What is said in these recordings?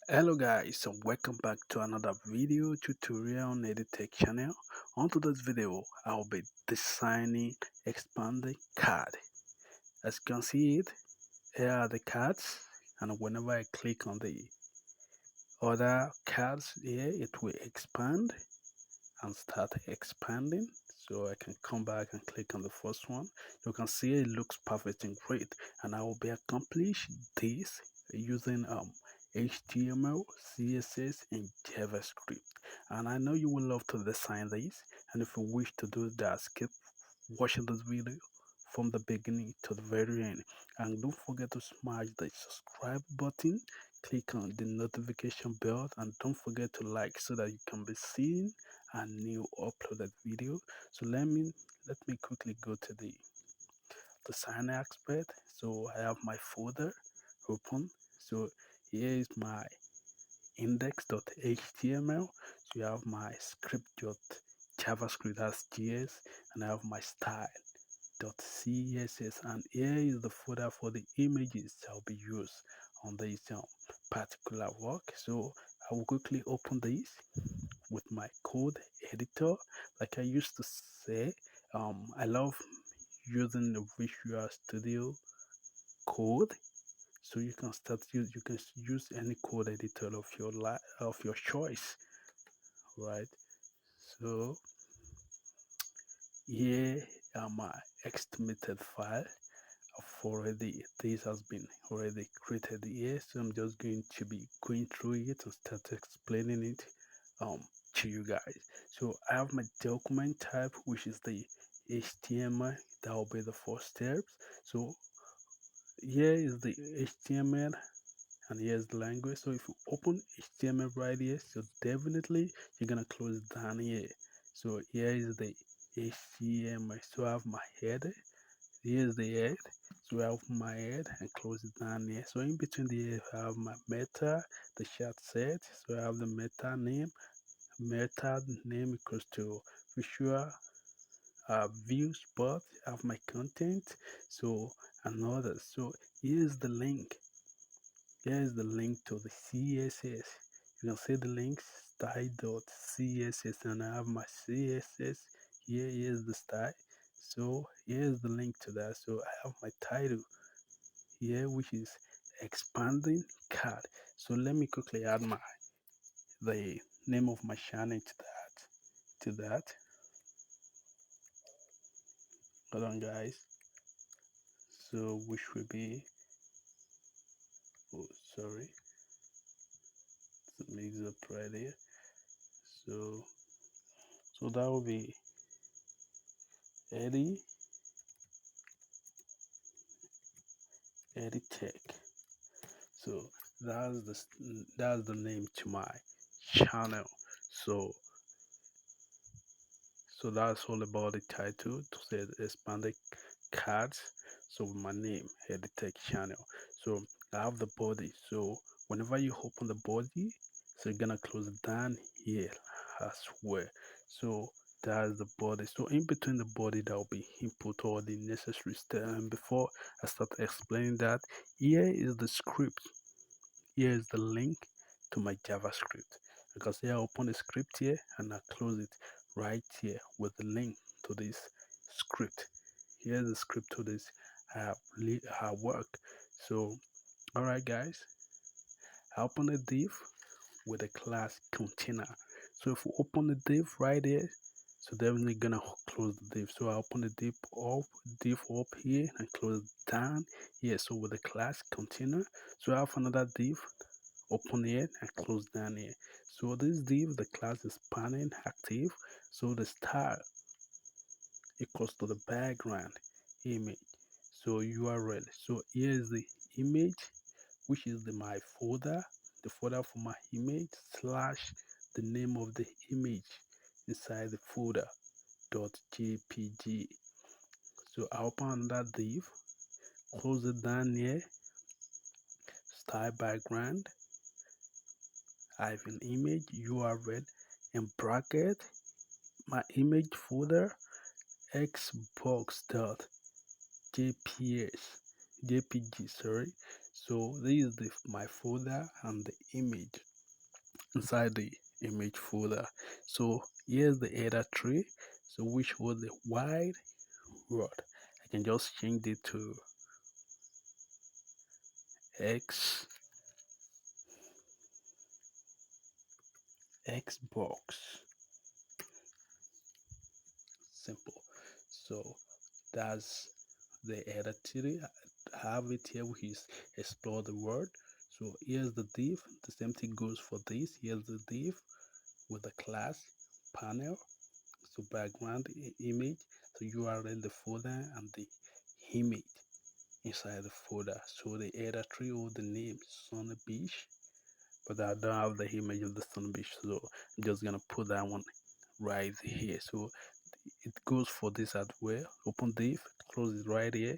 Hello guys, and welcome back to another video tutorial on EdTech channel. On today's video, I'll be designing expanding card. As you can see it, here are the cards, and whenever I click on the other cards here, it will expand and start expanding. So I can come back and click on the first one. You can see it looks perfect and great, and I will be accomplish this using HTML, CSS, and JavaScript. And I know you will love to design these, and if you wish to do that, keep watching this video from the beginning to the very end, and don't forget to smash the subscribe button, click on the notification bell, and don't forget to like so that you can be seeing a new uploaded video. So let me quickly go to the design aspect. So I have my folder open. So here is my index.html. So you have my script.javascript as JS, and I have my style.css, and here is the folder for the images that will be used on this particular work. So I will quickly open this with my code editor. Like I used to say, I love using the Visual Studio Code. So you can use any code editor of your choice, right? So here are my estimated file. This has been already created here, so I'm just going to be going through it and start explaining it um to you guys. So I have my document type, which is the HTML. That will be the first step. So here is the HTML, and here's the language. So if you open HTML right here, so definitely you're gonna close down here. So here is the HTML. So I have my header. Here's the head. So I have my head and close it down here. So in between the head, I have my meta, the chat set. So I have the meta name. Meta name equals to visual view spot. I have my content. So another. So here's the link. Here is the link to the CSS. You can see the link style.css, and I have my CSS. Here is the style. So here's the link to that. So I have my title here, which is expanding card. So let me quickly add the name of my channel to that. Hold on, guys. So which will be, oh sorry, it's a mix up right here. So that will be Eddie Tech. So that's the name to my channel. So that's all about the title, to say expanded cards. So with my name, EdTech channel. So I have the body. So whenever you open the body, so you're gonna close it down here as well. So that's the body. So in between the body, there will be input all the necessary steps. And before I start explaining that, here is the script. Here is the link to my JavaScript. Because here I open the script here and I close it right here with the link to this script. Here's the script to this work. So alright guys, I open a div with a class container. So if we open the div right here, so definitely gonna close the div. So I open the div up here and close it down here. So with the class container, so I have another div open here and close down here. So this div, the class is panning active. So the style equals to the background image. So URL. So here is the image, which is my folder, the folder for my image slash the name of the image inside the folder .jpg. So I open that div, close it down here, style background, hyphen image URL, and bracket my image folder xbox.jpg, sorry. So this is my folder and the image inside the image folder. So here's the header tree, so which was the wide word. I can just change it to X Xbox. Simple. So that's the header tree. I have it here, which is explore the word. So here's the div. The same thing goes for this. Here's the div with the class panel. So background image. So URL the folder and the image inside the folder. So the header tree or the name Sunny Beach, but I don't have the image of the Sunny Beach, so I'm just gonna put that one right here. So it goes for this as well. Open div, close it right here,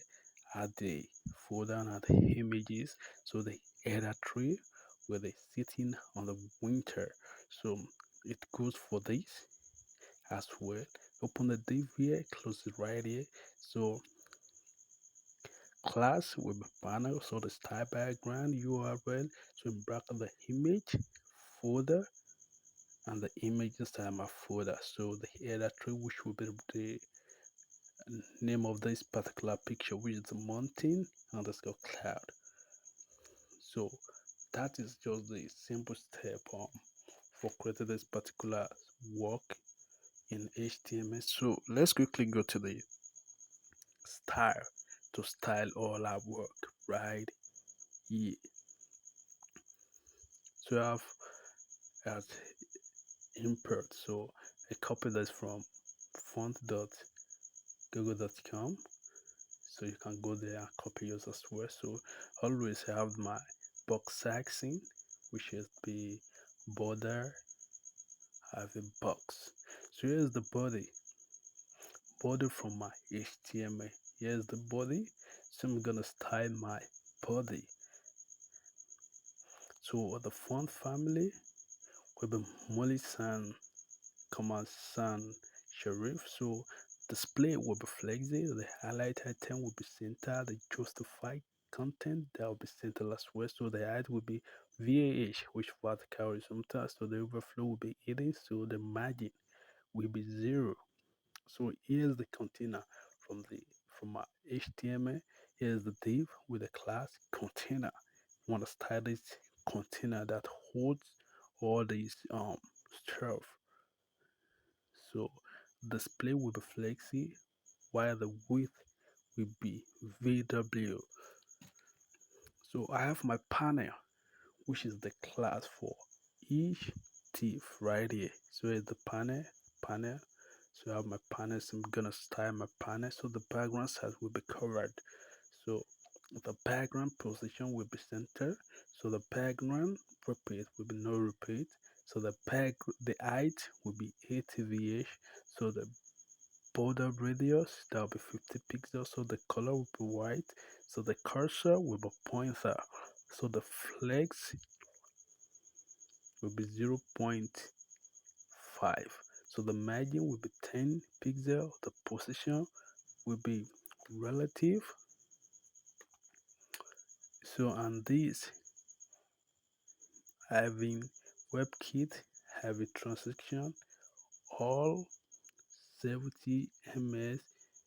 add the folder and add the images. So the header tree where they sitting on the winter. So it goes for this as well. Open the div here, close it right here. So class with panel, so the style background URL. So in bracket the image folder and the image inside my folder. So the header tree, which will be the name of this particular picture, which is the mountain underscore cloud. So that is just the simple step for creating this particular work in HTML. So let's quickly go to the style to style all our work right here. So I have as import. So I copy this from font.google.com. So you can go there and copy yours as well. So always have my box sizing, which is the border, have a box. So here's the body from my HTML. Here's the body. So I'm gonna style my body. So the font family will be Molly San, San Sharif. So display will be flexy, the highlight item will be center, the justified content that will be center as well. So the height will be VAH, which vertical horizontal. So the overflow will be hidden, so the margin will be 0. So here's the container from my HTML. Here's the div with the class container. You want to style this container that holds all these stuff. So display will be flexi while the width will be VW. So I have my panel, which is the class for each div right here. So it's the panel. So I have my panel, so I'm gonna style my panel. So the background size will be covered. So the background position will be center. So the background repeat will be no repeat. So the height will be 80 VH. So the border radius that will be 50 pixels. So the color will be white. So the cursor will be pointer. So the flex will be 0.5. So the margin will be 10 pixel. The position will be relative. So and this having WebKit have a transaction all 70 ms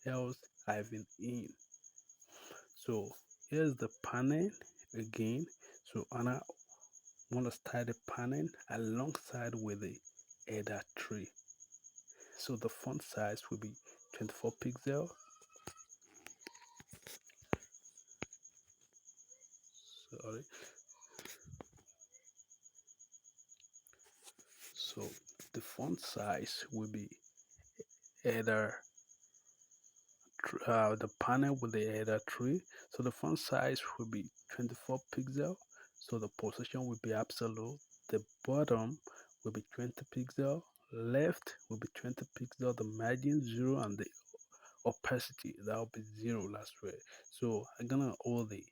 else having in. So here's the panel again. So and I want to start the panel alongside with the header tree. So the font size will be 24 pixel. Sorry. So the font size will be header the panel with the header tree. So the font size will be 24 pixel. So the position will be absolute. The bottom will be 20 pixel. Left will be 20 pixel. The margin 0 and the opacity that will be 0 last way. So I'm gonna hold the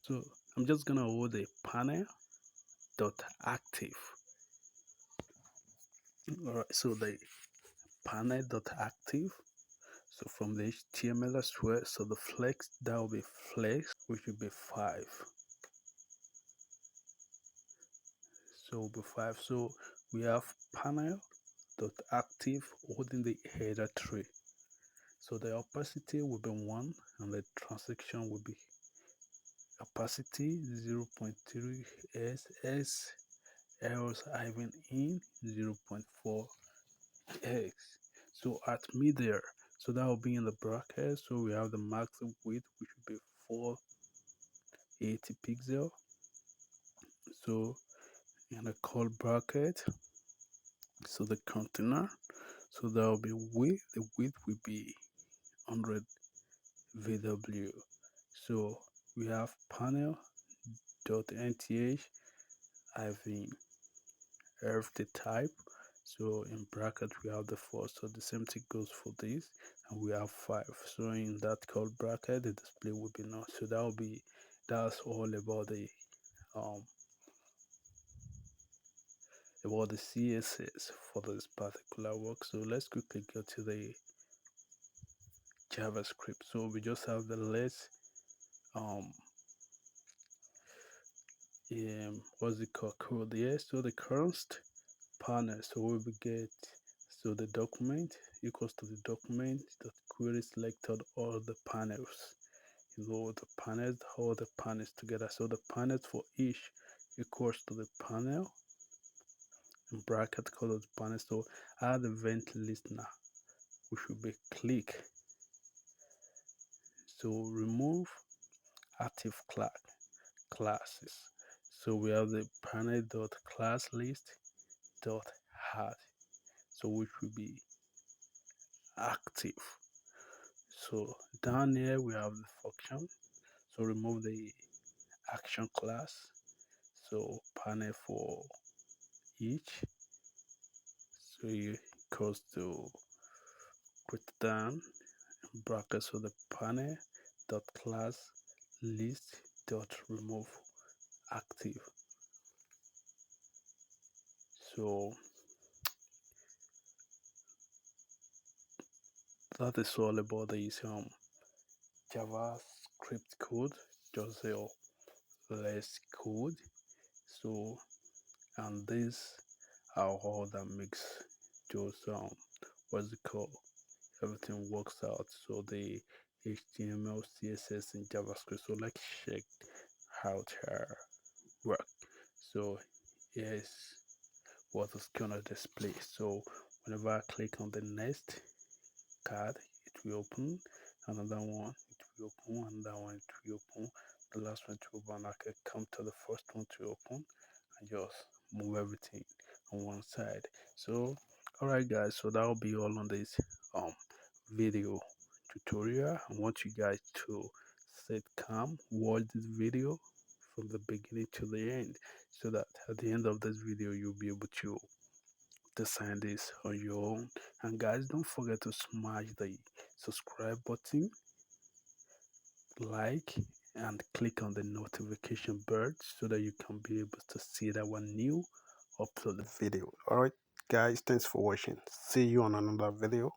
so I'm just gonna hold the panel dot active. Alright, so the panel dot active. So from the HTML as well, so the flex that will be flex which will be 5. So will be 5. So we have panel dot active holding the header tree. So the opacity will be 1 and the transaction will be opacity 0.3 ss errors even in 0.4 x. So at mid-there, so that will be in the bracket. So we have the maximum width, which will be 480 pixel. So in the call bracket, so the container, so that will be width. The width will be 100 VW. So we have panel dot nth hyphen earth the type. So in bracket we have the 4. So the same thing goes for this, and we have 5. So in that call bracket, the display will be none. So that will be, that's all um about the CSS for this particular work. So let's quickly go to the JavaScript. So we just have the list um what's it called, code here. So the current panel, so we will get, so the document equals to the document that query selected all the panels, the panels, all the panels together. So the panels for each equals to the panel in bracket called the panel. So add event listener, which will be click. So remove active classes. So we have the panel dot class list dot add, so which will be active. So down here we have the function. So remove the action class. So panel for each. So you equals to put down bracket. So the panel dot class list dot remove active. So that is all about this JavaScript code. Just less code. So and these are all that makes just what's it called, everything works out. So the HTML, CSS, and JavaScript. So let's check out her work. So here's what is gonna display. So whenever I click on the next card, it will open. Another one, it will open. Another one, it will open. The last one to open. I can come to the first one to open and just move everything on one side. So alright guys, so that will be all on this um video tutorial. I want you guys to sit calm, watch this video from the beginning to the end, so that at the end of this video you'll be able to design this on your own. And guys, don't forget to smash the subscribe button, like, and click on the notification bell so that you can be able to see that one new upload video. Alright guys, thanks for watching. See you on another video.